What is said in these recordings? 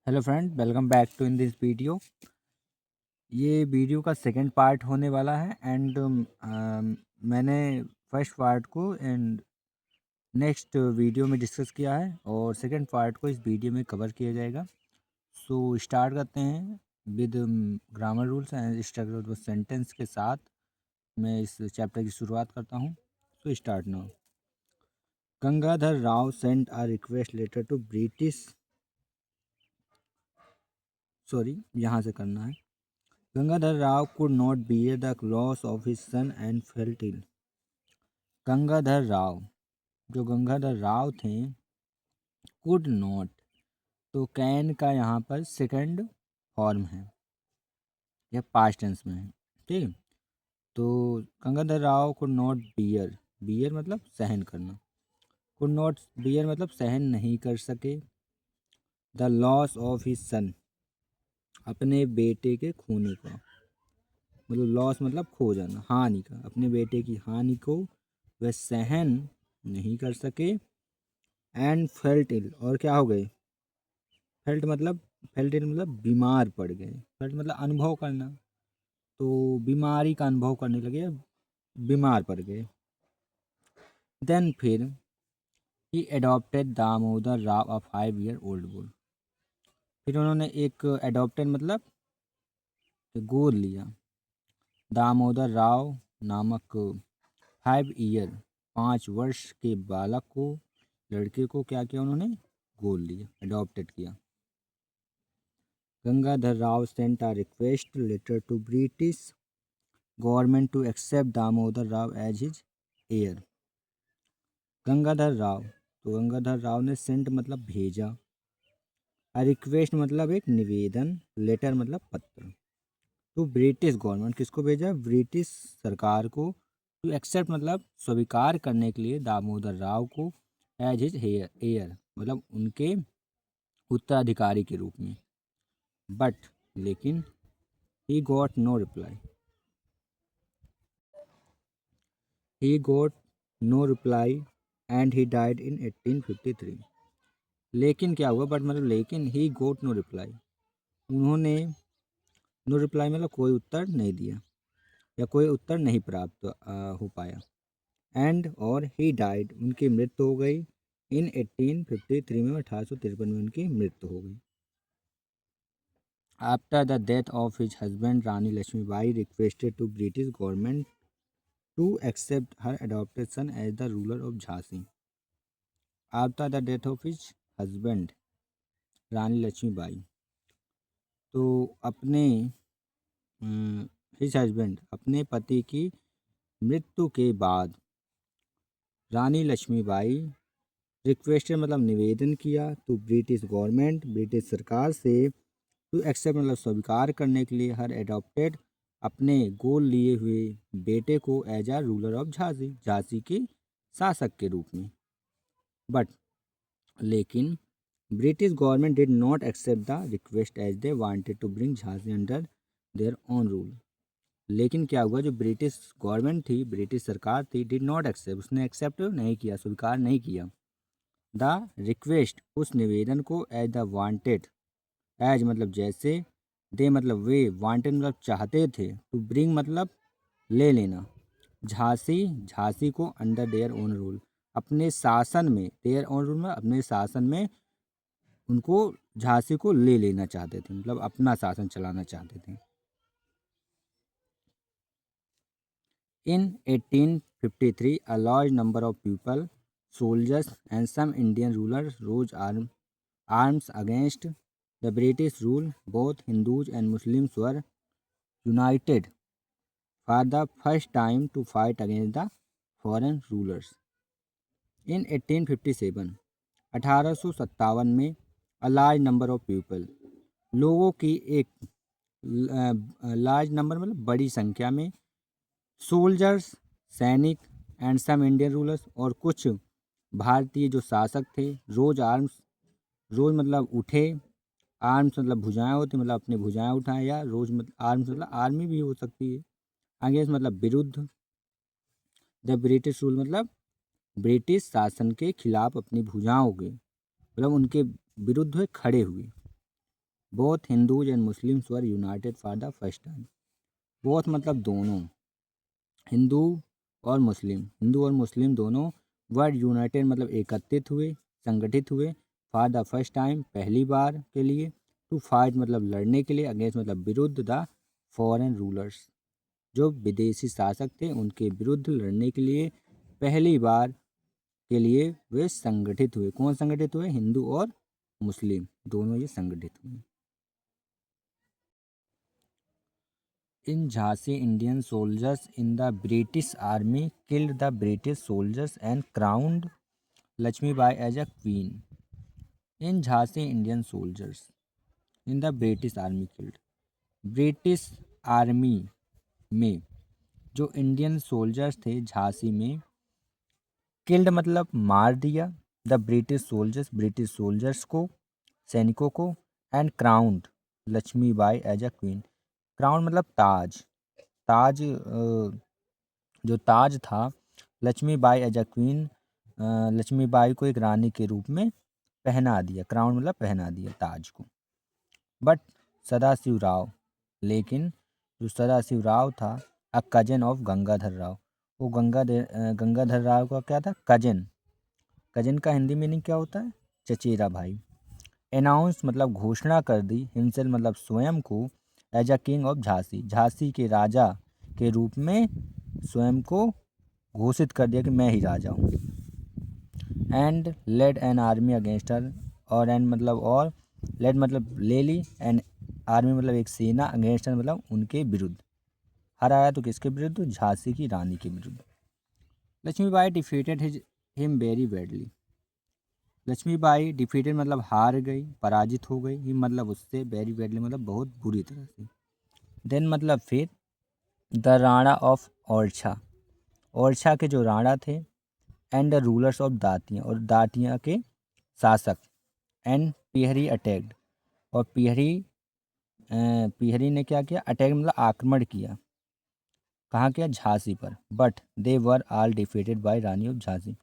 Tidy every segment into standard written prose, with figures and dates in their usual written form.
Hello friend, welcome back to in this video. ये video का second part होने वाला है एंड मैंने फर्स्ट पार्ट को एंड नेक्स्ट वीडियो में डिस्कस किया है और सेकंड पार्ट को इस वीडियो में कवर किया जाएगा। सो स्टार्ट करते हैं with grammar rules and structure of sentence के साथ। मैं इस चैप्टर की शुरुआत करता हूँ। So start now. Gangadhar Rao sent a request letter to British, sorry यहाँ से करना है। Gangadhar Rao could not bear the loss of his son and felt ill. Gangadhar Rao, जो गंगाधर राव थे, कुड नॉट, तो कैन का यहाँ पर सेकंड फॉर्म है, यह पास्ट टेंस में है। ठीक, तो Gangadhar Rao could not bear, bear मतलब सहन करना, कुड नॉट बियर मतलब सहन नहीं कर सके, the loss of his son, अपने बेटे के खोने का, मतलब लॉस मतलब खो जाना, हानि का, अपने बेटे की हानि को वह सहन नहीं कर सके। एंड फेल्ट इल, और क्या हो गए, फेल्ट इल मतलब बीमार पड़ गए, फेल्ट मतलब अनुभव करना, तो बीमारी का अनुभव करने लगे, बीमार पड़ गए। देन फिर ही एडॉप्टेड दामोदर राव अ 5 year old boy, फिर उन्होंने एक एडॉप्टेड मतलब गोद लिया, दामोदर राव नामक 5 year 5 वर्ष के बालक को, लड़के को क्या किया उन्होंने, गोद लिया, अडॉप्टेड किया। Gangadhar Rao sent a request letter to British government to accept Damodar Rao as his heir. Gangadhar Rao, तो गंगाधर राव ने सेंट मतलब भेजा, a रिक्वेस्ट मतलब एक निवेदन, लेटर मतलब पत्र, टू ब्रिटिश गवर्नमेंट, किसको भेजा, ब्रिटिश सरकार को, टू एक्सेप्ट मतलब स्वीकार करने के लिए दामोदर राव को, एज हिज हेयर मतलब उनके उत्तराधिकारी के रूप में। बट लेकिन he got no reply, he got no reply and he died in 1853। लेकिन क्या हुआ, बट मतलब लेकिन ही गॉट नो रिप्लाई, उन्होंने नो रिप्लाई मतलब कोई उत्तर नहीं दिया या कोई उत्तर नहीं प्राप्त हो पाया। एंड और ही डाइड, उनकी मृत्यु हो गई इन 1853 में, 1853 में उनकी मृत्यु हो गई। After the death of his husband Rani Lakshmibai requested to British government to accept her adopted son as the ruler of Jhansi. After the death of his husband Rani Lakshmibai, तो अपने हिज हस्बैंड अपने पति की मृत्यु के बाद रानी लक्ष्मीबाई रिक्वेस्टेड मतलब निवेदन किया, तो ब्रिटिश गवर्नमेंट, ब्रिटिश सरकार से, टू एक्सेप्ट मतलब स्वीकार करने के लिए, हर एडॉप्टेड अपने गोद लिए हुए बेटे को, as a ruler of Jhansi, Jhansi के शासक के रूप में। बट लेकिन British government did not accept the request as they wanted to bring Jhansi under their own rule. लेकिन क्या हुआ, जो ब्रिटिश गवर्नमेंट थी, ब्रिटिश सरकार थी, डिड नॉट एक्सेप्ट, उसने एक्सेप्ट नहीं किया, स्वीकार नहीं किया, द रिक्वेस्ट, उस निवेदन को, एज द वांटेड, एज मतलब जैसे, दे मतलब वे, वांटेड मतलब चाहते थे, टू ब्रिंग मतलब ले लेना, झांसी, झांसी को, अंडर देयर ओन रूल, अपने शासन में, देयर ओन रूल में अपने शासन में, उनको झांसी को ले लेना चाहते थे, मतलब अपना शासन चलाना चाहते थे। In 1853, a large number of people, soldiers, and some Indian rulers rose arms against the British rule. Both Hindus and Muslims were united for the first time to fight against the foreign rulers. In 1857, 1857 में, a large number of people, लोगों की एक large number मतलब बड़ी संख्या में, soldiers सैनिक, and some Indian rulers और कुछ भारतीय जो शासक थे, रोज आर्म्स, रोज मतलब उठे, आर्म्स मतलब भुजाएं होती, मतलब अपनी भुजाएं उठाएं, या रोज मतलब आर्म्स मतलब आर्मी भी हो सकती है, अगेंस्ट मतलब विरुद्ध, द ब्रिटिश रूल मतलब ब्रिटिश शासन के खिलाफ अपनी भुजाओं के मतलब उनके विरुद्ध हुए, खड़े हुए। Both Hindus and Muslims were United for the first time. Both मतलब दोनों, हिंदू हिंदू और मुस्लिम दोनों, वर यूनाइटेड मतलब एकत्रित हुए, संगठित हुए, फॉर द फर्स्ट टाइम पहली बार के लिए, टू फाइट मतलब लड़ने के लिए, अगेंस्ट मतलब विरुद्ध, द फॉरेन रूलर्स जो विदेशी शासक थे उनके विरुद्ध लड़ने के लिए पहली बार के लिए वे संगठित हुए। कौन संगठित हुए? हिंदू और मुस्लिम दोनों ये संगठित हुए। In Jhansi Indian soldiers in the British army killed the British soldiers and crowned Lakshmibai as a queen. In Jhansi Indian soldiers in the British army killed, British army में जो इंडियन सोल्जर्स थे झांसी में, किल्ड मतलब मार दिया, द ब्रिटिश सोल्जर्स को, सैनिकों को, and crowned Lakshmibai as a queen. Crown मतलब ताज, ताज जो ताज था Lakshmibai as a queen, Lakshmibai को एक रानी के रूप में पहना दिया। क्राउन मतलब पहना दिया ताज को। बट सदाशिव राव, लेकिन जो सदाशिव राव था, a cousin of Gangadhar Rao, वो गंगाधर राव का क्या था? कजन। कजन का हिंदी मीनिंग क्या होता है? चचेरा भाई। अनाउंस मतलब घोषणा कर दी, हिमसेल्फ मतलब स्वयं को, as a king of Jhansi, Jhansi के राजा के रूप में स्वयं को घोषित कर दिया कि मैं ही राजा हूँ। And led an army against her, और एंड मतलब और, लेड मतलब ले ली, एंड आर्मी मतलब एक सेना, अगेंस्ट हर मतलब उनके विरुद्ध। हर आया तो किसके विरुद्ध? झांसी की रानी के विरुद्ध। Lakshmibai defeated him very badly. Lakshmibai defeated मतलब हार गई, पराजित हो गई, हिम मतलब उससे, वेरी बैडली मतलब बहुत बुरी तरह से। देन मतलब फिर, द राणा ऑफ ओरछा, ओरछा के जो राणा थे, and the rulers of Datia, और दातिया के शासक, एंड पिहरी अटैक्ड, और पिहरी ने क्या किया? अटैक मतलब आक्रमण किया। कहाँ किया? झांसी पर। But they were all defeated by Rani of Jhansi,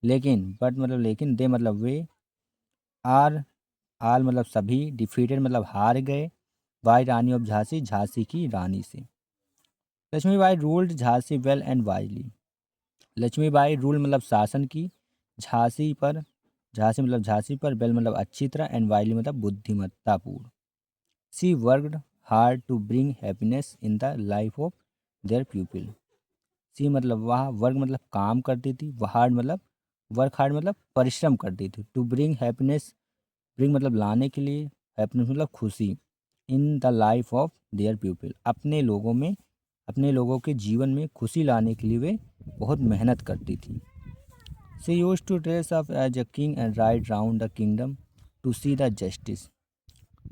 लेकिन बट मतलब लेकिन, दे मतलब वे, आर आल मतलब सभी, डिफीटेड मतलब हार गए, बाय रानी ऑफ झांसी, झांसी की रानी से। Lakshmibai ruled Jhansi well and wisely, Lakshmibai rule मतलब शासन की, झांसी पर, झांसी मतलब झांसी पर, वेल मतलब अच्छी तरह, एंड वाइजली मतलब बुद्धिमत्तापूर्ण। She worked hard to bring happiness in the life of their people. She मतलब वह, वर्क मतलब काम करती थी, हार्ड मतलब वर्क हार्ड मतलब परिश्रम करती थी, टू ब्रिंग हैप्पीनेस, ब्रिंग मतलब लाने के लिए, हैप्पीनेस मतलब खुशी, इन the life of their people अपने लोगों के जीवन में खुशी लाने के लिए वे बहुत मेहनत करती थी। She used to dress up as a king and ride round the kingdom to see the justice.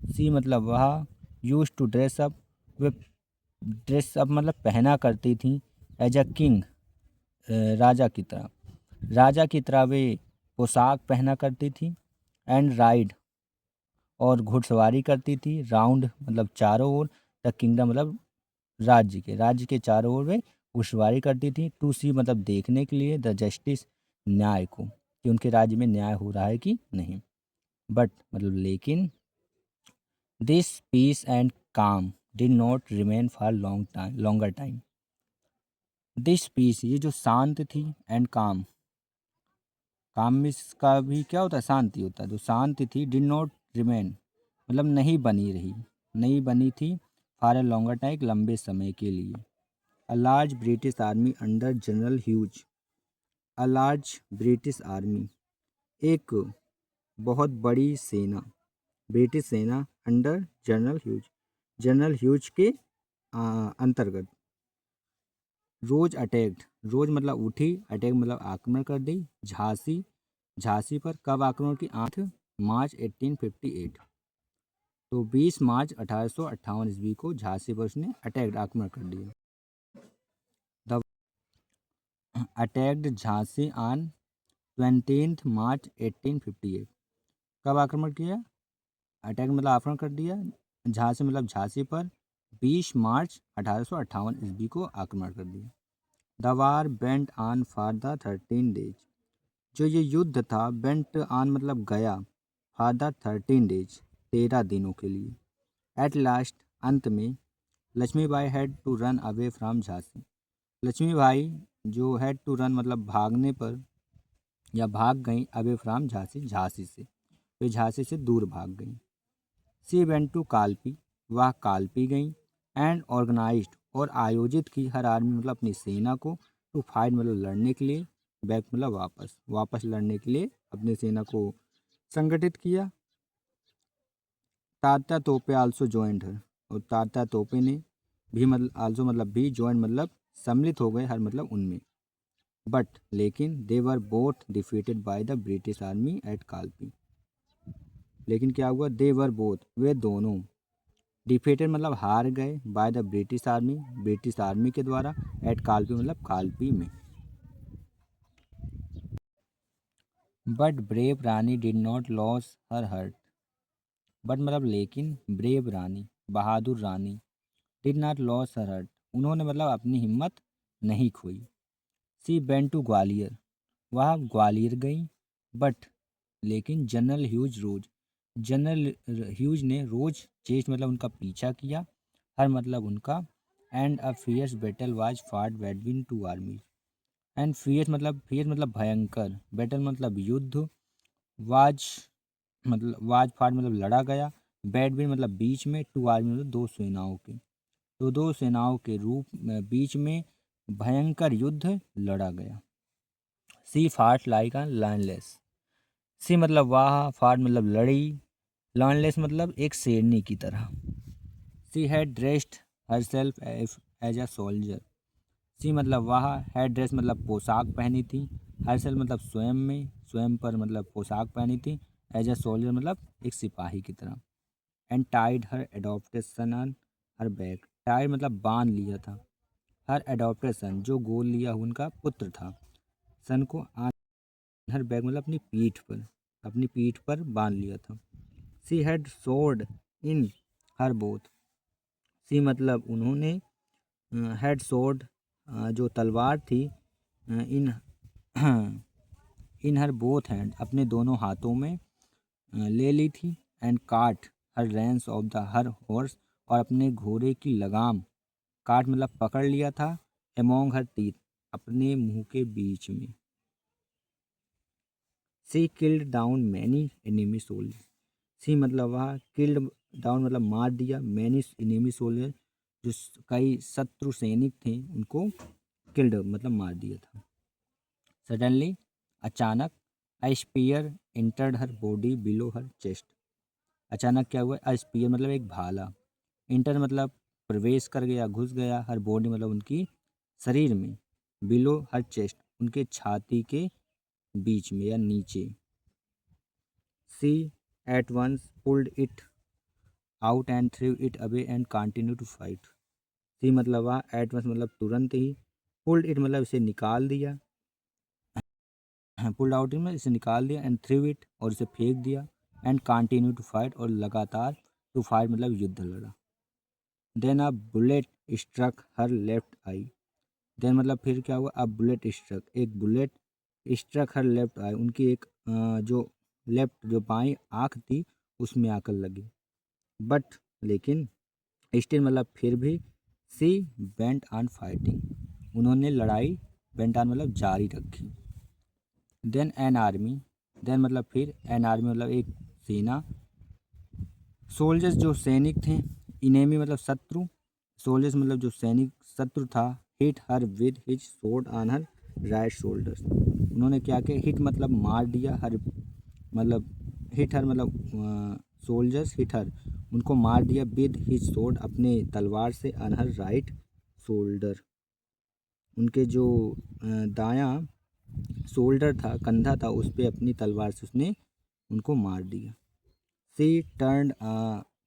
She मतलब वह, यूज टू ड्रेस अप, वे ड्रेस अप मतलब पहना करती थी, एज अ किंग राजा की तरह, राजा की तरह वे पोशाक पहना करती थी, एंड राइड और घुड़सवारी करती थी, राउंड मतलब चारों ओर, द किंगडम मतलब राज्य के चारों ओर वे घुड़सवारी करती थी, टू सी मतलब देखने के लिए, द जस्टिस न्याय को, कि उनके राज्य में न्याय हो रहा है कि नहीं। बट मतलब लेकिन, this peace and calm did not remain for longer time. This peace ये जो शांत थी, एंड काम में इसका भी क्या होता है? शांति होता है। जो शांति थी, डिड नॉट रिमेन मतलब नहीं बनी थी, फॉर ए लॉन्गर टाइम एक लंबे समय के लिए। A large British army under general huge, a large British army एक बहुत बड़ी सेना, ब्रिटिश सेना, अंडर जनरल ह्यूज के अंतर्गत, रोज अटैक्ड, रोज मतलब उठी, अटैक मतलब आक्रमण कर दी, झांसी पर। कब आक्रमण की? 8 मार्च 1858। तो 20 मार्च 1858 ईस्वी को झांसी पर उसने अटैक्ड आक्रमण कर दिया। द अटैक्ड झांसी ऑन 20 मार्च 1858। कब आक्रमण किया? अटैक मतलब आक्रमण कर दिया, झांसी मतलब झांसी पर 20 मार्च 1858 ईस्वी को आक्रमण कर दिया। The war went on for the 13 days, जो ये युद्ध था, वेंट ऑन मतलब गया, फॉर द 13 डेज 13 दिनों के लिए। एट लास्ट, अंत में, Lakshmibai had to run away from Jhansi. Lakshmibai जो हैड टू रन मतलब भागने पर या भाग गई अवे फ्रॉम झांसी, झांसी से, वे झांसी से दूर भाग गई। सी वेंट टू कालपी, वह कालपी गई। एंड ऑर्गेनाइज्ड, और आयोजित की, हर आर्मी मतलब अपनी सेना को, टू फाइट मतलब लड़ने के लिए, बैक मतलब वापस, वापस लड़ने के लिए अपनी सेना को संगठित किया। तात्या तोपे आल्सो ज्वाइंट हर, और तात्या तोपे ने भी मतलब आल्सो मतलब भी ज्वाइन मतलब सम्मिलित हो गए, हर मतलब उनमें। बट लेकिन they were both defeated by the British army at Kalpi. लेकिन क्या हुआ, दे वर बोथ, वे दोनों, डिफीटेड मतलब हार गए, by the British army, British army के द्वारा, एट कालपी मतलब कालपी में। But brave Rani did not lose her heart. But मतलब लेकिन, ब्रेव रानी, बहादुर रानी, did not lose her heart, उन्होंने मतलब अपनी हिम्मत नहीं खोई। सी वेंट टू ग्वालियर, वह ग्वालियर गई। बट लेकिन जनरल ह्यूज रोज, जनरल ह्यूज ने रोज चेस्ट मतलब उनका पीछा किया, हर मतलब उनका। And a fierce battle was fought between two army. And fierce मतलब भयंकर, बैटल मतलब युद्ध, वाज वाज फाट मतलब लड़ा गया, बैटवीन मतलब बीच में, टू आर्मी मतलब दो सेनाओं के, तो दो सेनाओं के रूप में बीच में भयंकर युद्ध लड़ा गया। सी फाट लाइक अ लायनलेस, सी मतलब वाह, फाट मतलब लड़ी, लॉनलेस मतलब एक शेरनी की तरह। She had dressed herself as a soldier, she मतलब वाह, हैड ड्रेस मतलब पोशाक पहनी थी, हरसेल्फ मतलब स्वयं में, स्वयं पर मतलब पोशाक पहनी थी, एज अ सोल्जर मतलब एक सिपाही की तरह। And tied her adopted son on her back, tied मतलब बांध लिया था, हर एडॉप्टेड सन जो गोद लिया हुआ उनका पुत्र था, सन को ऑन हर बैक मतलब अपनी पीठ पर, अपनी पीठ पर बांध लिया था। She had sword in her both, she मतलब उन्होंने, हैड सोर्ड जो तलवार थी, इन इन हर बोथ हैंड अपने दोनों हाथों में ले ली थी। And caught her reins of the her horse, और अपने घोड़े की लगाम, काट मतलब पकड़ लिया था, एमोंग हर टीथ अपने मुंह के बीच में। She killed down many enemy soldier, she मतलब वह, किल्ड डाउन मतलब मार दिया, मैनी एनिमी सोल्जर जो कई शत्रु सैनिक थे उनको किल्ड मतलब मार दिया था। सडनली अचानक, अ स्पीयर इंटर्ड हर बॉडी बिलो हर चेस्ट, अचानक क्या हुआ, अ स्पीयर मतलब एक भाला, इंटर मतलब प्रवेश कर गया, घुस गया, हर बॉडी मतलब उनकी शरीर में, बिलो हर चेस्ट उनके छाती के बीच में या नीचे। She at once pulled it out and threw it away and continue to fight, she मतलब वह, एट वंस मतलब तुरंत ही, पुल्ड इट मतलब इसे निकाल दिया, पुल्ड आउट में इसे निकाल दिया, एंड थ्रू इट और इसे फेंक दिया, एंड कंटिन्यू टू फाइट और लगातार, टू फाइट मतलब युद्ध लड़ा। Then a bullet struck her left eye, then मतलब फिर क्या हुआ, अब बुलेट स्ट्रक, एक bullet struck her left eye, उनकी एक जो लेफ्ट जो बाई आँख थी उसमें आकर लगी। बट लेकिन, स्टिल मतलब फिर भी, सी बेंट ऑन फाइटिंग, उन्होंने लड़ाई बेंट ऑन मतलब जारी रखी। देन एन आर्मी, देन मतलब फिर, एन आर्मी मतलब एक सेना, सोल्जर्स जो सैनिक थे, इनेमी मतलब शत्रु, सोल्जर्स मतलब जो सैनिक शत्रु था, hit her with his sword on her right shoulder, उन्होंने क्या किया, हिट मतलब मार दिया, हर मतलब हिट हर मतलब सोल्जर्स हिट हर उनको मार दिया, विद हिज स्वॉर्ड अपने तलवार से, ऑन हर राइट शोल्डर उनके जो दायां शोल्डर था, कंधा था, उस पे अपनी तलवार से उसने उनको मार दिया। She turn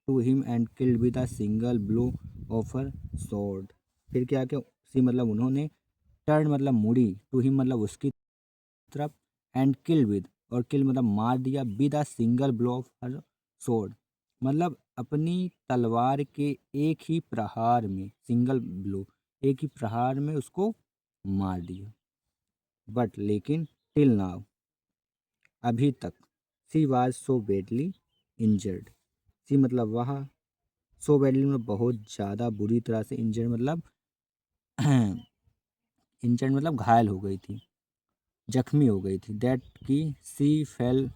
to him and killed with a single blow of her sword, फिर क्या क्या, सी मतलब उन्होंने, टर्न मतलब मुड़ी, टू हिम मतलब उसकी तरफ, एंड किल विद और किल मतलब मार दिया, with a single blow of her sword मतलब अपनी तलवार के एक ही प्रहार में, सिंगल ब्लो एक ही प्रहार में उसको मार दिया। बट लेकिन, टिल नाउ अभी तक, she was so badly injured, she मतलब वह, सो बैडली मतलब बहुत ज़्यादा बुरी तरह से, इंजर्ड मतलब इंजर्ड मतलब घायल हो गई थी, जख्मी हो गई थी। दैट की she fell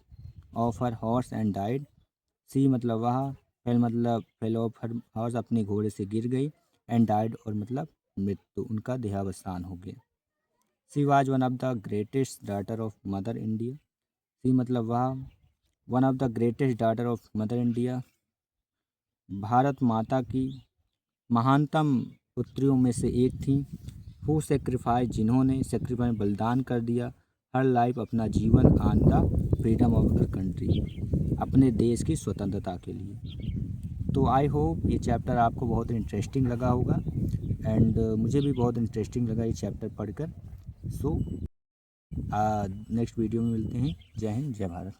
off her horse and died, she मतलब वह, फेल ऑफ हर हॉर्स अपने घोड़े से गिर गई, एंड डाइड और मतलब मृत्यु, उनका देहावसान हो गया। She was one of the greatest daughter of mother India, she मतलब वह one of the greatest daughter of mother India, Bharat Mata की महानतम पुत्रियों में से एक थी। हु सेक्रीफाइस जिन्होंने सेक्रीफाइस बलिदान कर दिया, हर लाइफ अपना जीवन on the freedom of our country, अपने देश की स्वतंत्रता के लिए। तो आई होप ये चैप्टर आपको बहुत इंटरेस्टिंग लगा होगा, एंड मुझे भी बहुत इंटरेस्टिंग लगा ये चैप्टर पढ़कर। सो नेक्स्ट वीडियो में मिलते हैं। जय हिंद, जय भारत।